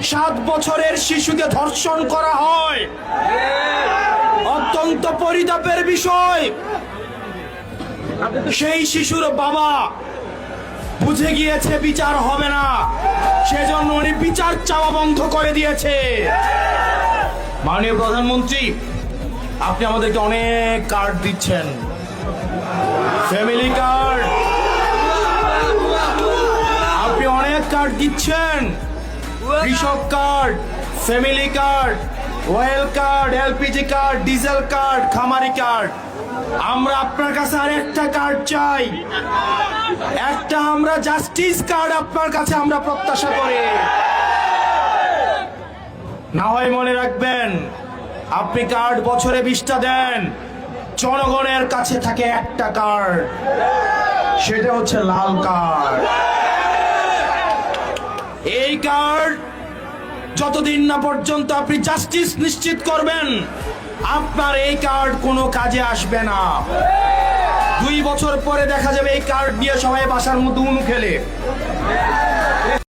7 বছরের শিশুকে ধর্ষণ করা হয়, অত্যন্ত পরিতাপের বিষয়। সেই শিশুর বাবা বুঝে গিয়েছে বিচার হবে না, সেজন্য উনি বিচার চাওয়া বন্ধ করে দিয়েছে। মাননীয় প্রধানমন্ত্রী, আপনি আমাদেরকে অনেক কার্ড দিচ্ছেন, ফ্যামিলি কার্ড, আপনি অনেক কার্ড দিচ্ছেন, কৃষক card, family card, well card, LPG card, diesel card, খামারি কার্ড। আমরা আপনার কাছে আর একটা কার্ড চাই, একটা আমরা জাস্টিস কার্ড আপনার কাছে আমরা প্রত্যাশা করি। না হয় মনে রাখবেন, আপনি কার্ড বছরে 20টা দেন, জনগণের কাছে থাকে একটা কার্ড, সেটা হচ্ছে লাল কার্ড। এই কার্ড যতদিন না পর্যন্ত আপনি জাস্টিস নিশ্চিত করবেন, আপনার এই কার্ড কোনো কাজে আসবে না। 2 বছর পরে দেখা যাবে এই কার্ড দিয়ে সবাই বাসার মধ্যে উনু খেলে।